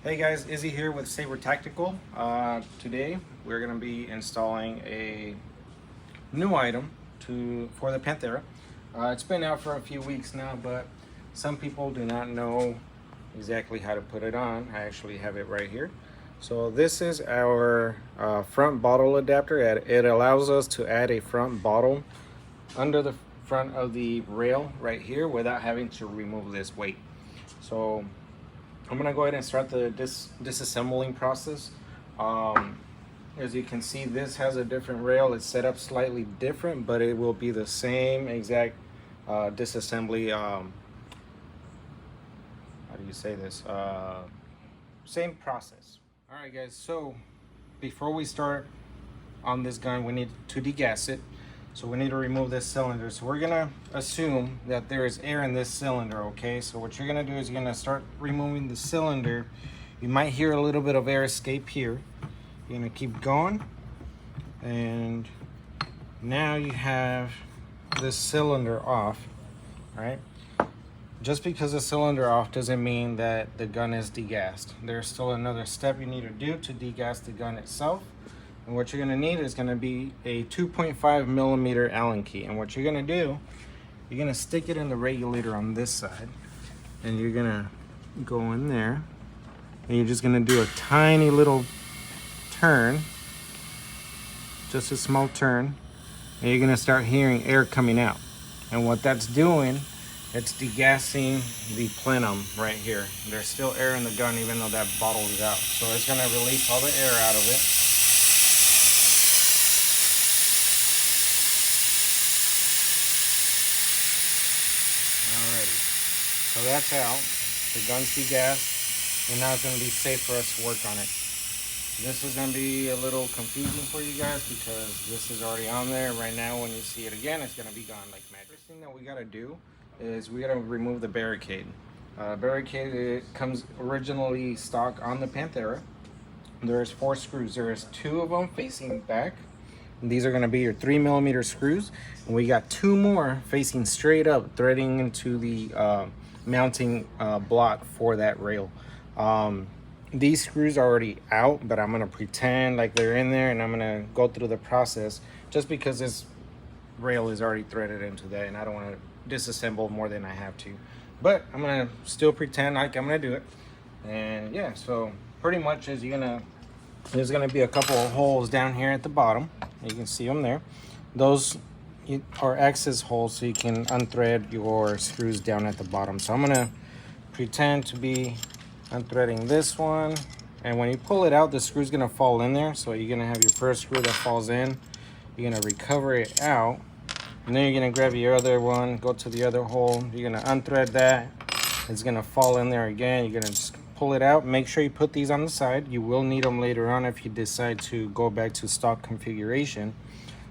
Hey guys, Izzy here with Saber Tactical. Today we're going to be installing a new item for the Panthera. It's been out for a few weeks now, but some people do not know exactly how to put it on. I actually have it right here. So this is our front bottle adapter. It allows us to add a front bottle under the front of the rail right here without having to remove this weight. So I'm gonna go ahead and start the disassembling process. As you can see, this has a different rail. It's set up slightly different, but it will be the same exact disassembly. How do you say this? Same process. All right, guys. So before we start on this gun, we need to degas it. So we need to remove this cylinder. So we're gonna assume that there is air in this cylinder, okay? So what you're gonna do is you're gonna start removing the cylinder. You might hear a little bit of air escape here. You're gonna keep going. And now you have this cylinder off, right? Just because the cylinder off doesn't mean that the gun is degassed. There's still another step you need to do to degas the gun itself. And what you're gonna need is gonna be a 2.5 millimeter Allen key. And what you're gonna do, you're gonna stick it in the regulator on this side, and you're gonna go in there, and you're just gonna do a tiny little turn, just a small turn, and you're gonna start hearing air coming out. And what that's doing, it's degassing the plenum right here. There's still air in the gun even though that bottle is out. So it's gonna release all the air out of it. So that's out. The gun's degassed, and now it's going to be safe for us to work on it. This is going to be a little confusing for you guys because this is already on there. Right now, when you see it again, it's going to be gone like magic. First thing that we got to do is we got to remove the barricade. Barricade, it comes originally stock on the Panthera. There's 4 screws. There's 2 of them facing back. These are going to be your 3 millimeter screws, and we got 2 more facing straight up, threading into the mounting block for that rail. These screws are already out, but I'm going to pretend like they're in there, and I'm going to go through the process just because this rail is already threaded into that, and I don't want to disassemble more than I have to. But I'm going to still pretend like I'm going to do it. And yeah, so pretty much there's going to be a couple of holes down here at the bottom. You can see them there. Those are access holes so you can unthread your screws down at the bottom. So I'm going to pretend to be unthreading this one. And when you pull it out, the screw's going to fall in there. So you're going to have your first screw that falls in. You're going to recover it out. And then you're going to grab your other one, go to the other hole. You're going to unthread that. It's going to fall in there again. You're going to just pull it out. Make sure you put these on the side. You will need them later on if you decide to go back to stock configuration.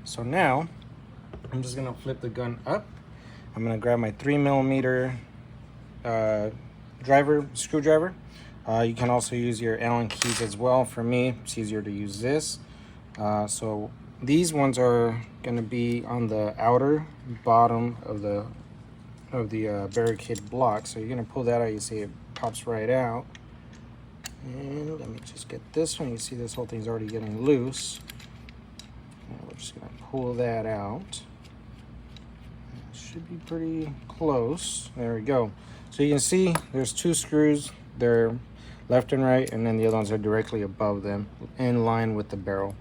So now I'm just gonna flip the gun up. I'm gonna grab my 3 millimeter screwdriver. You can also use your Allen keys as well. For me, it's easier to use this. So these ones are gonna be on the outer bottom of the barricade block. So you're gonna pull that out. You see it pops right out. And let me just get this one. You see this whole thing's already getting loose. And we're just gonna pull that out. It should be pretty close. There we go. So you can see there's 2 screws. They're left and right, and then the other ones are directly above them in line with the barrel.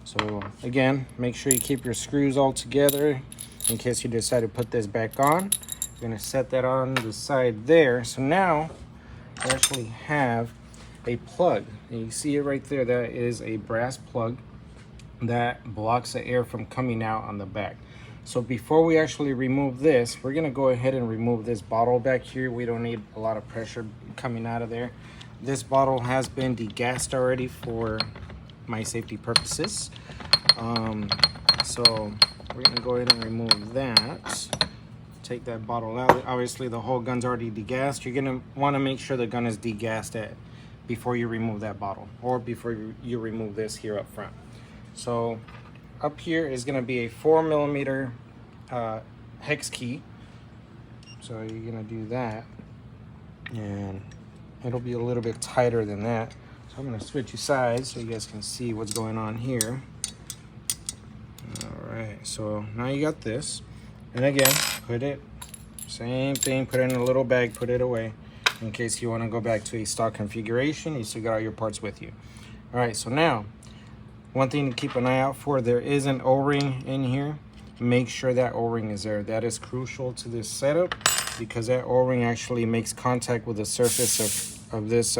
So again, make sure you keep your screws all together in case you decide to put this back on. You're gonna set that on the side there. So now I actually have a plug, and you see it right there. That is a brass plug that blocks the air from coming out on the back. So before we actually remove this, we're gonna go ahead and remove this bottle back here. We don't need a lot of pressure coming out of there. This bottle has been degassed already for my safety purposes. So we're gonna go ahead and remove that. Take that bottle out. Obviously the whole gun's already degassed. You're gonna wanna make sure the gun is degassed before you remove that bottle, or before you remove this here up front. So up here is going to be a 4 millimeter hex key. So you're going to do that, and it'll be a little bit tighter than that. So I'm gonna switch you sides so you guys can see what's going on here. All right, so now you got this. And again, put it, same thing, put it in a little bag, put it away. In case you wanna go back to a stock configuration, you still got all your parts with you. All right, so now, one thing to keep an eye out for, there is an O-ring in here. Make sure that O-ring is there. That is crucial to this setup because that O-ring actually makes contact with the surface of this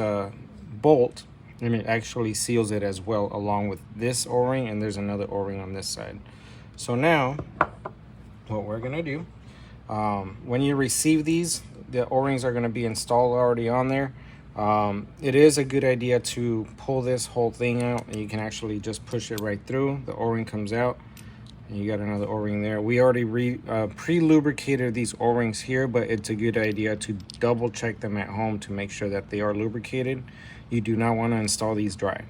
bolt, and it actually seals it as well along with this O-ring, and there's another O-ring on this side. So now, what we're gonna do, when you receive these, the O-rings are gonna be installed already on there. It is a good idea to pull this whole thing out, and you can actually just push it right through. The O-ring comes out. And you got another O-ring there. We already pre-lubricated these O-rings here, but it's a good idea to double check them at home to make sure that they are lubricated. You do not want to install these dry.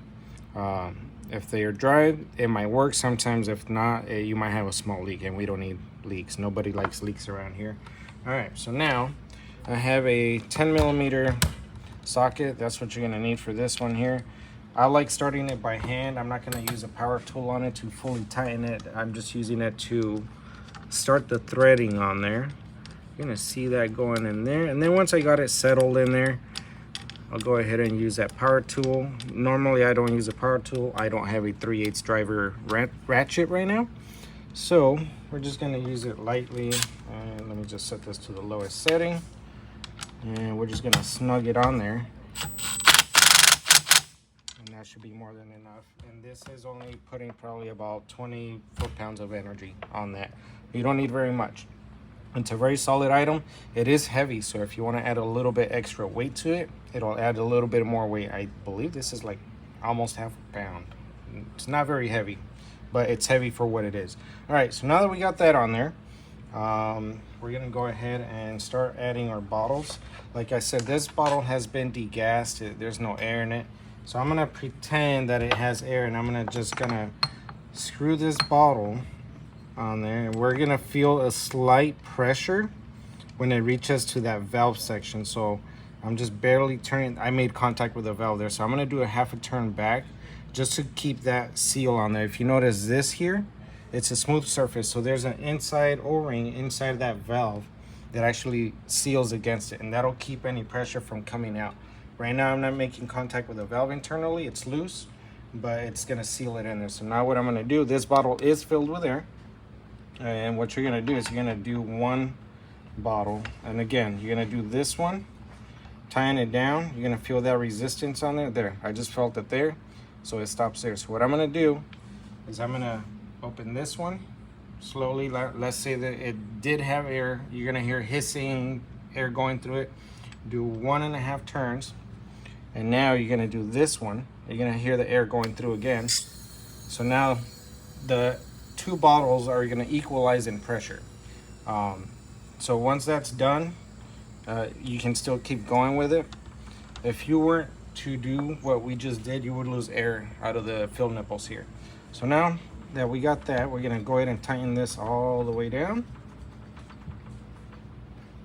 If they are dry, it might work. Sometimes if not, you might have a small leak, and we don't need leaks. Nobody likes leaks around here. All right, so now I have a 10mm socket. That's what you're gonna need for this one here. I like starting it by hand. I'm not gonna use a power tool on it to fully tighten it. I'm just using it to start the threading on there. You're gonna see that going in there. And then once I got it settled in there, I'll go ahead and use that power tool. Normally I don't use a power tool. I don't have a 3/8 driver ratchet right now. So we're just gonna use it lightly. And let me just set this to the lowest setting. And we're just gonna snug it on there. That should be more than enough, and this is only putting probably about 20 foot-pounds of energy on that. You don't need very much. It's a very solid item. It is heavy, so if you want to add a little bit extra weight to it, it'll add a little bit more weight. I believe this is like almost half a pound. It's not very heavy, but it's heavy for what it is. All right, so now that we got that on there, we're gonna go ahead and start adding our bottles. Like I said, this bottle has been degassed. There's no air in it. So I'm gonna pretend that it has air, and I'm gonna screw this bottle on there, and we're gonna feel a slight pressure when it reaches to that valve section. So I'm just barely turning. I made contact with the valve there, so I'm gonna do a half a turn back just to keep that seal on there. If you notice this here, it's a smooth surface, so there's an inside O-ring inside that valve that actually seals against it, and that'll keep any pressure from coming out. Right now I'm not making contact with the valve internally, it's loose, but it's gonna seal it in there. So now what I'm gonna do, this bottle is filled with air, and what you're gonna do is you're gonna do one bottle, and again, you're gonna do this one, tying it down. You're gonna feel that resistance on there. There, I just felt it there, so it stops there. So what I'm gonna do is I'm gonna open this one slowly. Let's say that it did have air. You're gonna hear hissing, air going through it. Do 1.5 turns. And now you're gonna do this one. You're gonna hear the air going through again. So now the two bottles are gonna equalize in pressure. So once that's done, you can still keep going with it. If you weren't to do what we just did, you would lose air out of the fill nipples here. So now that we got that, we're gonna go ahead and tighten this all the way down.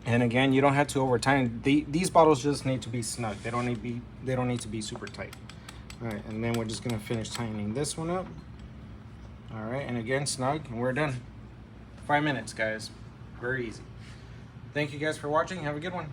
And again, you don't have to over tighten. These bottles just need to be snug. They don't need to be super tight. All right, and then we're just gonna finish tightening this one up. All right, and again, snug, and we're done. 5 minutes, guys. Very easy. Thank you guys for watching. Have a good one.